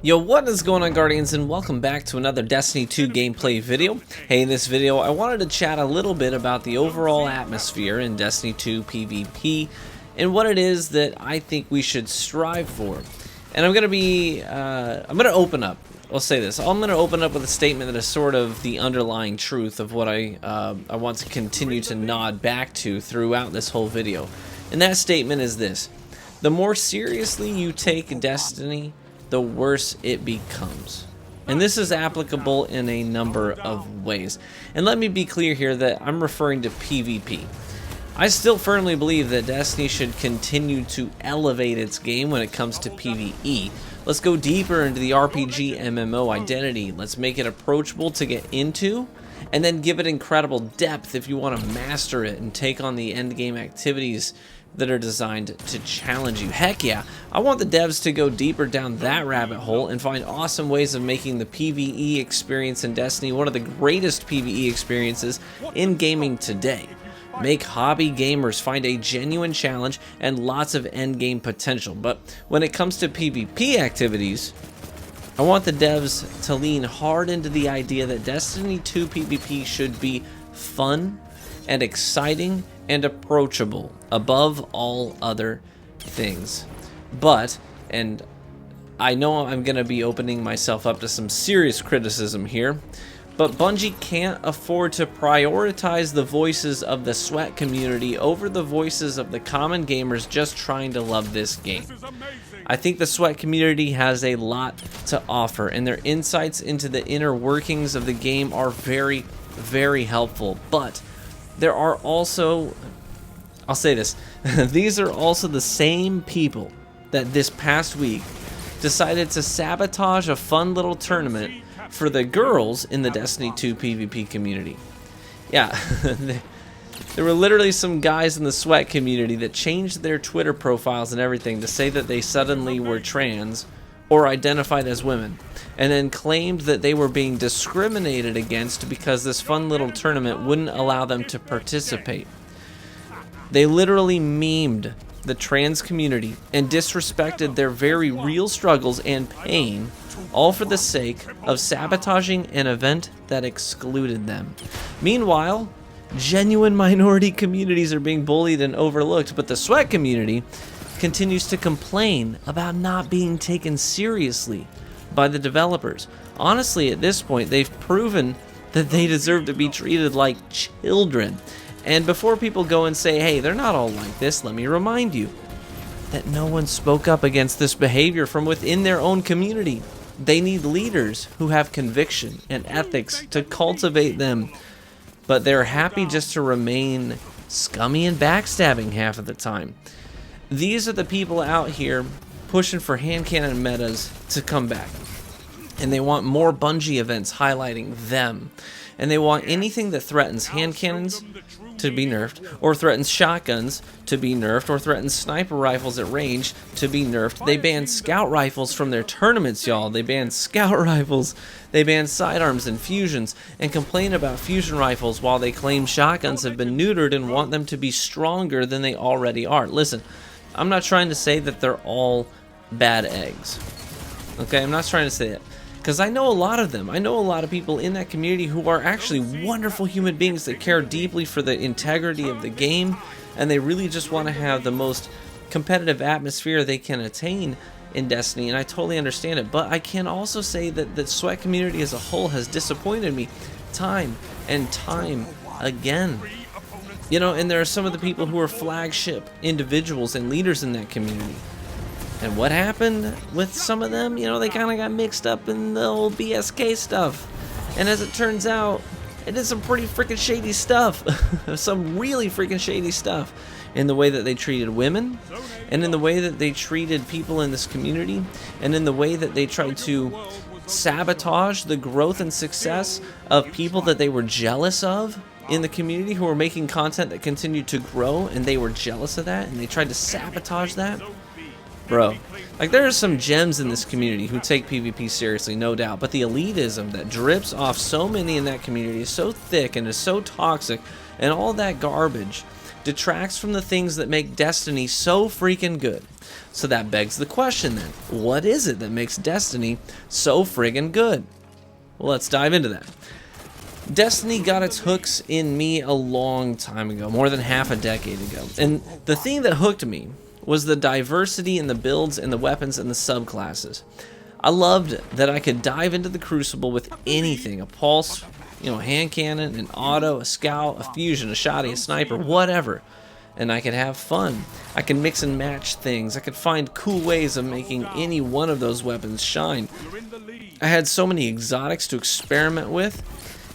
Yo, what is going on, Guardians, and welcome back to another Destiny 2 gameplay video. Hey, in this video I wanted to chat a little bit about the overall atmosphere in Destiny 2 PvP and what it is that I think we should strive for. And I'm gonna open up. I'll say this. I'm gonna open up with a statement that is sort of the underlying truth of what I want to continue to nod back to throughout this whole video. And that statement is this: the more seriously you take Destiny, the worse it becomes. And this is applicable in a number of ways. And let me be clear here that I'm referring to PvP. I still firmly believe that Destiny should continue to elevate its game when it comes to PvE. Let's go deeper into the RPG MMO identity. Let's make it approachable to get into, and then give it incredible depth if you want to master it and take on the endgame activities that are designed to challenge you. Heck yeah, I want the devs to go deeper down that rabbit hole and find awesome ways of making the PvE experience in Destiny one of the greatest PvE experiences in gaming today. Make hobby gamers find a genuine challenge and lots of endgame potential. But when it comes to PvP activities, I want the devs to lean hard into the idea that Destiny 2 PvP should be fun and exciting and approachable above all other things. But, and I know I'm gonna be opening myself up to some serious criticism here, but Bungie can't afford to prioritize the voices of the sweat community over the voices of the common gamers just trying to love this game. I think the sweat community has a lot to offer, and their insights into the inner workings of the game are very, very helpful. But there are also, I'll say this, these are also the same people that this past week decided to sabotage a fun little tournament for the girls in the Destiny 2 PvP community. Yeah, there were literally some guys in the sweat community that changed their Twitter profiles and everything to say that they suddenly were trans or identified as women, and then claimed that they were being discriminated against because this fun little tournament wouldn't allow them to participate. They literally memed the trans community and disrespected their very real struggles and pain, all for the sake of sabotaging an event that excluded them. Meanwhile, genuine minority communities are being bullied and overlooked, but the sweat community continues to complain about not being taken seriously by the developers. Honestly, at this point, they've proven that they deserve to be treated like children. And before people go and say, hey, they're not all like this, let me remind you that no one spoke up against this behavior from within their own community. They need leaders who have conviction and ethics to cultivate them, but they're happy just to remain scummy and backstabbing half of the time. These are the people out here pushing for hand cannon metas to come back. And they want more Bungie events highlighting them. And they want anything that threatens hand cannons to be nerfed, or threatens shotguns to be nerfed, or threatens sniper rifles at range to be nerfed. They banned scout rifles from their tournaments, y'all. They banned scout rifles. They banned sidearms and fusions, and complain about fusion rifles while they claim shotguns have been neutered and want them to be stronger than they already are. Listen, I'm not trying to say that they're all bad eggs. Okay, I'm not trying to say that, because I know a lot of them. I know a lot of people in that community who are actually wonderful human beings that care deeply for the integrity of the game, and they really just want to have the most competitive atmosphere they can attain in Destiny, and I totally understand it. But I can also say that the sweat community as a whole has disappointed me time and time again. You know, and there are some of the people who are flagship individuals and leaders in that community. And what happened with some of them? You know, they kind of got mixed up in the old BSK stuff. And as it turns out, it is some pretty freaking shady stuff. Some really freaking shady stuff. In the way that they treated women, and in the way that they treated people in this community, and in the way that they tried to sabotage the growth and success of people that they were jealous of in the community, who were making content that continued to grow, and they were jealous of that, and they tried to sabotage that. Bro, like, there are some gems in this community who take PvP seriously, no doubt, but the elitism that drips off so many in that community is so thick and is so toxic, and all that garbage detracts from the things that make Destiny so freaking good. So that begs the question then, what is it that makes Destiny so friggin' good? Well, let's dive into that. Destiny got its hooks in me a long time ago, more than half a decade ago. And the thing that hooked me was the diversity in the builds and the weapons and the subclasses. I loved that I could dive into the Crucible with anything, a pulse, hand cannon, an auto, a scout, a fusion, a shotty, a sniper, whatever. And I could have fun. I could mix and match things. I could find cool ways of making any one of those weapons shine. I had so many exotics to experiment with,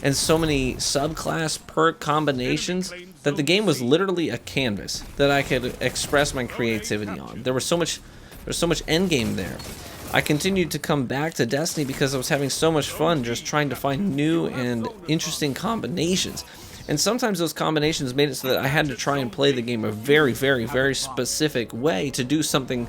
and so many subclass perk combinations that the game was literally a canvas that I could express my creativity on. There's so much endgame there. I continued to come back to Destiny because I was having so much fun just trying to find new and interesting combinations. And sometimes those combinations made it so that I had to try and play the game a very, very, very specific way to do something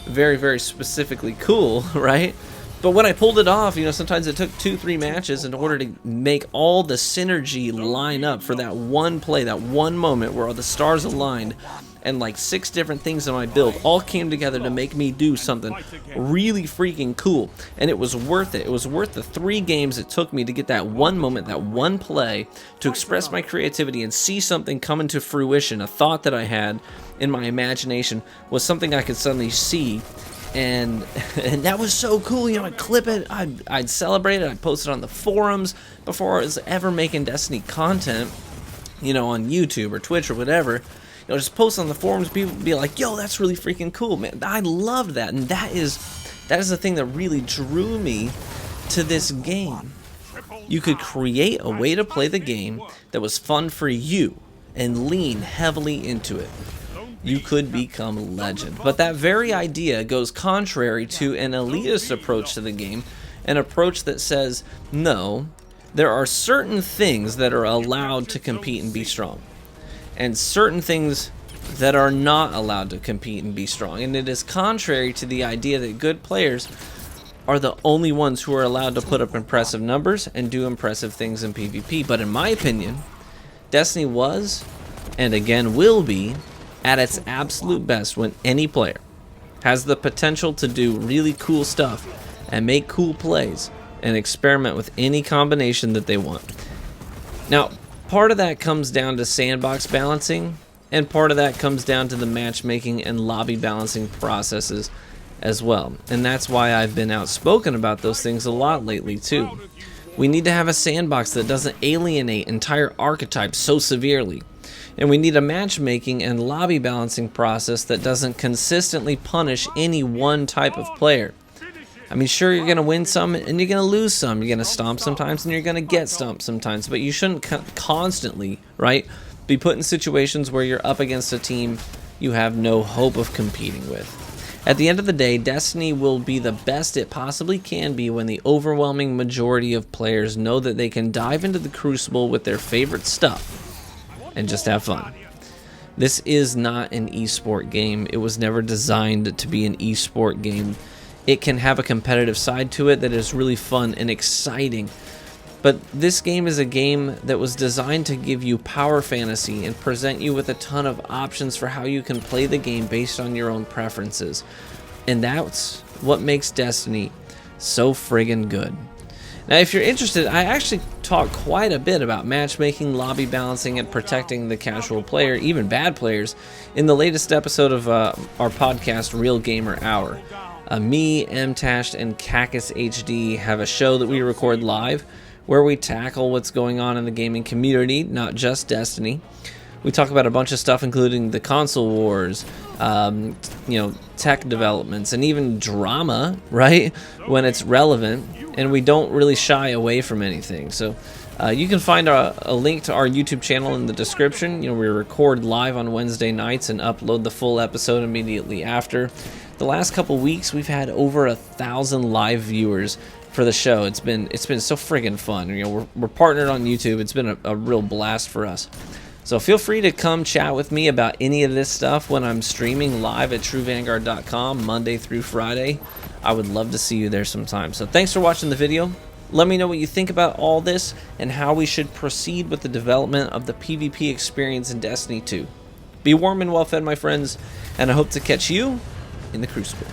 very, very specifically cool, right? But when I pulled it off, sometimes it took 2-3 matches in order to make all the synergy line up for that one play, that one moment where all the stars aligned and like 6 different things in my build all came together to make me do something really freaking cool. And it was worth it. It was worth the 3 games it took me to get that one moment, that one play, to express my creativity and see something come into fruition. A thought that I had in my imagination was something I could suddenly see. And that was so cool, I'd clip it, I'd celebrate it, I'd post it on the forums before I was ever making Destiny content, on YouTube or Twitch or whatever. Just post on the forums, people would be like, yo, that's really freaking cool, man. I loved that, and that is the thing that really drew me to this game. You could create a way to play the game that was fun for you and lean heavily into it. You could become a legend. But that very idea goes contrary to an elitist approach to the game, an approach that says, no, there are certain things that are allowed to compete and be strong, and certain things that are not allowed to compete and be strong. And it is contrary to the idea that good players are the only ones who are allowed to put up impressive numbers and do impressive things in PvP. But in my opinion, Destiny was, and again will be, at its absolute best when any player has the potential to do really cool stuff and make cool plays and experiment with any combination that they want. Now, part of that comes down to sandbox balancing, and part of that comes down to the matchmaking and lobby balancing processes as well. And that's why I've been outspoken about those things a lot lately too. We need to have a sandbox that doesn't alienate entire archetypes so severely. And we need a matchmaking and lobby balancing process that doesn't consistently punish any one type of player. I mean, sure, you're going to win some and you're going to lose some. You're going to stomp sometimes and you're going to get stomped sometimes. But you shouldn't constantly, right, be put in situations where you're up against a team you have no hope of competing with. At the end of the day, Destiny will be the best it possibly can be when the overwhelming majority of players know that they can dive into the Crucible with their favorite stuff and just have fun. This is not an esport game. It was never designed to be an esport game. It can have a competitive side to it that is really fun and exciting. But this game is a game that was designed to give you power fantasy and present you with a ton of options for how you can play the game based on your own preferences. And that's what makes Destiny so friggin' good. Now, if you're interested, I actually talk quite a bit about matchmaking, lobby balancing, and protecting the casual player, even bad players, in the latest episode of our podcast, Real Gamer Hour. Me, MTashed, and Cacus HD have a show that we record live where we tackle what's going on in the gaming community, not just Destiny. We talk about a bunch of stuff, including the console wars, tech developments, and even drama, right, when it's relevant. And we don't really shy away from anything. So you can find a link to our YouTube channel in the description. We record live on Wednesday nights and upload the full episode immediately after. The last couple weeks, we've had over 1,000 live viewers for the show. It's been so friggin' fun. We're partnered on YouTube. It's been a real blast for us. So feel free to come chat with me about any of this stuff when I'm streaming live at truevanguard.com Monday through Friday. I would love to see you there sometime. So thanks for watching the video. Let me know what you think about all this and how we should proceed with the development of the PvP experience in Destiny 2. Be warm and well fed, my friends, and I hope to catch you in the Crucible.